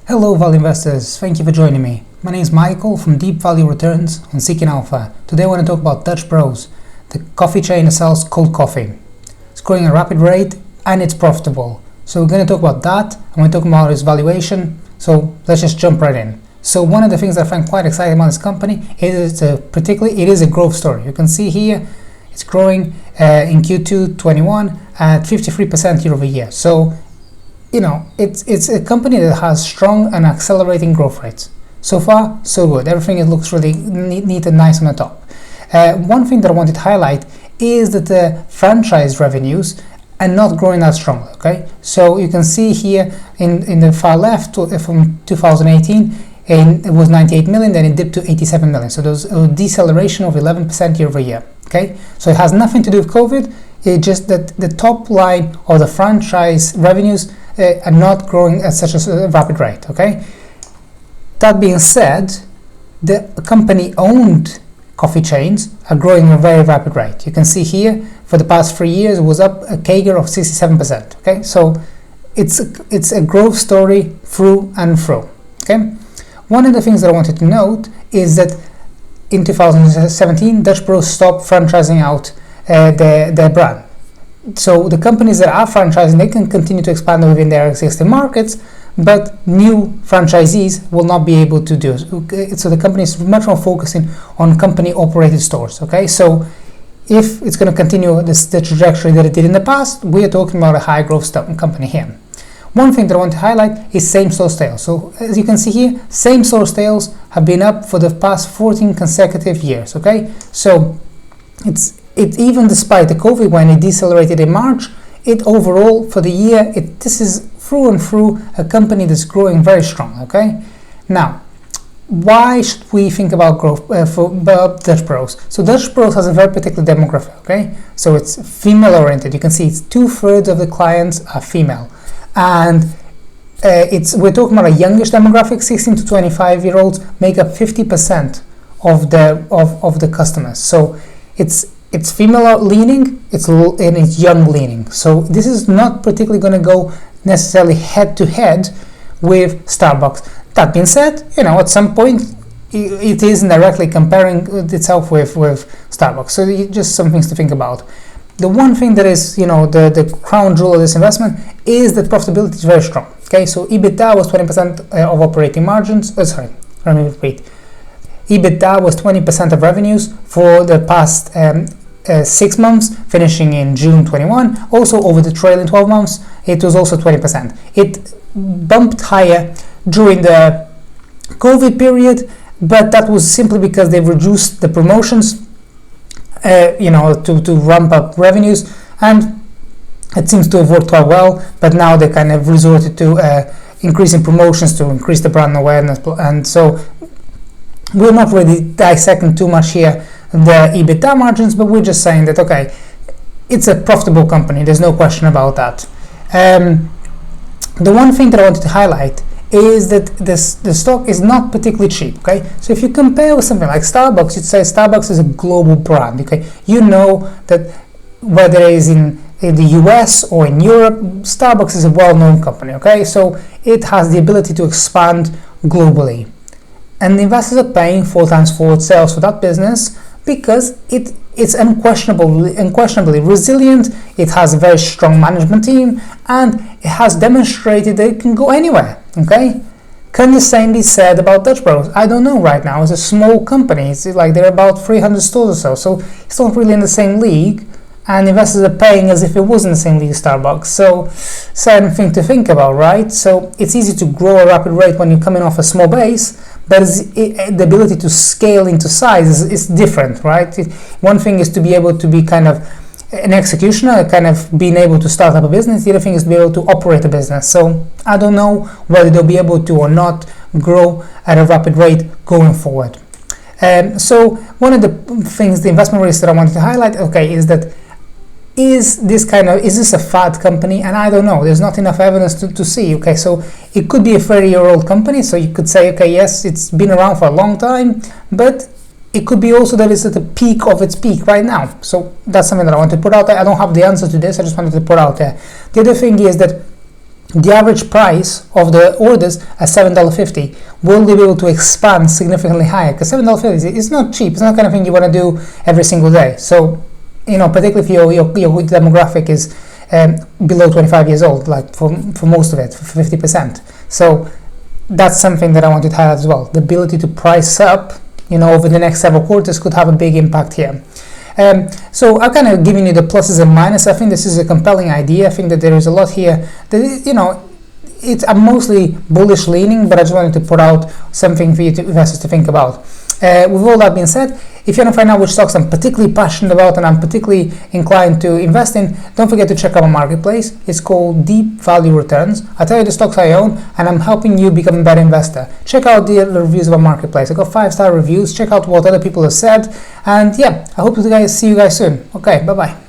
Hello value investors, thank you for joining me. My name is Michael from Deep Value Returns on Seeking Alpha. Today I want to talk about Dutch Bros, the coffee chain that sells cold coffee. It's growing at a rapid rate and it's profitable. So we're going to talk about that and we're talking about its valuation. So let's just jump right in. So one of the things that I find quite exciting about this company is it is a growth story. You can see here it's growing in Q2 21 at 53% year over year. So it's a company that has strong and accelerating growth rates. So far, so good. Everything looks really neat and nice on the top. One thing that I wanted to highlight is that the franchise revenues are not growing that strongly. Okay, so you can see here in the far left from 2018, and it was 98 million, then it dipped to 87 million. So there's a deceleration of 11% year over year. Okay, so it has nothing to do with COVID. It's just that the top line of the franchise revenues are not growing at such a rapid rate. Okay. That being said, the company-owned coffee chains are growing at a very rapid rate. You can see here for the past 3 years it was up a CAGR of 67%. Okay, so it's a growth story through and through. Okay, one of the things that I wanted to note is that in 2017, Dutch Bros stopped franchising out their brand. So the companies that are franchising, they can continue to expand within their existing markets, but new franchisees will not be able to do it. So the company is much more focusing on company-operated stores. Okay, so if it's going to continue the trajectory that it did in the past, we are talking about a high-growth company here. One thing that I want to highlight is same-store sales. So as you can see here, same-store sales have been up for the past 14 consecutive years. Okay, so it's even despite the COVID when it decelerated in March, it overall for the year, this is through and through a company that's growing very strong. Okay, now why should we think about growth about Dutch Bros? So Dutch Bros has a very particular demographic. Okay, so it's female oriented. You can see it's 2/3 of the clients are female, and we're talking about a youngish demographic. 16 to 25-year-olds make up 50% of the customers. So it's female leaning, it's young leaning. So this is not particularly going to go necessarily head to head with Starbucks. That being said, at some point it is indirectly comparing itself with Starbucks. So just some things to think about. The one thing that is, the crown jewel of this investment is that profitability is very strong. Okay, so EBITDA was 20% of operating margins. Let me repeat. EBITDA was 20% of revenues for the past 6 months, finishing in June 21. Also over the trailing 12 months, it was also 20%. It bumped higher during the COVID period, but that was simply because they've reduced the promotions, to ramp up revenues, and it seems to have worked quite well. But now they kind of resorted to increasing promotions to increase the brand awareness, and so we're not really dissecting too much here the EBITDA margins, but we're just saying that, okay, it's a profitable company. There's no question about that. The one thing that I wanted to highlight is that the stock is not particularly cheap. Okay, so if you compare with something like Starbucks, you'd say Starbucks is a global brand. Okay, you know that whether it is in the US or in Europe, Starbucks is a well-known company. Okay, so it has the ability to expand globally. And the investors are paying 4 times forward sales for that business because it's unquestionably resilient. It has a very strong management team, and it has demonstrated that it can go anywhere. Okay, can the same be said about Dutch Bros? I don't know right now. It's a small company. It's like they're about 300 stores or so it's not really in the same league, and investors are paying as if it was in the same league as Starbucks. So certain thing to think about, right? So it's easy to grow at a rapid rate when you're coming off a small base, but the ability to scale into size is different, right? One thing is to be able to be kind of an executioner, kind of being able to start up a business. The other thing is to be able to operate a business. So I don't know whether they'll be able to or not grow at a rapid rate going forward. So one of the things, the investment risk that I wanted to highlight, okay, is that is this a fad company? And I don't know. There's not enough evidence to see. Okay, so it could be a 30-year-old company. So you could say, okay, yes, it's been around for a long time, but it could be also that it's at the peak of its peak right now. So that's something that I want to put out there. I don't have the answer to this. I just wanted to put out there. The other thing is that the average price of the orders at $7.50, will they be able to expand significantly higher? Because $7.50 is not cheap. It's not the kind of thing you want to do every single day. So, particularly if your demographic is below 25 years old, like for most of it, for 50%. So that's something that I wanted to highlight as well. The ability to price up, over the next several quarters could have a big impact here. So I've kind of given you the pluses and minuses. I think this is a compelling idea. I think that there is a lot here that, I'm mostly bullish leaning, but I just wanted to put out something for you investors to think about. With all that being said, if you want to find out which stocks I'm particularly passionate about and I'm particularly inclined to invest in, don't forget to check out my marketplace. It's called Deep Value Returns. I tell you the stocks I own, and I'm helping you become a better investor. Check out the reviews of our marketplace. I got 5-star reviews. Check out what other people have said, and yeah, I hope to see you guys soon. Okay, bye bye.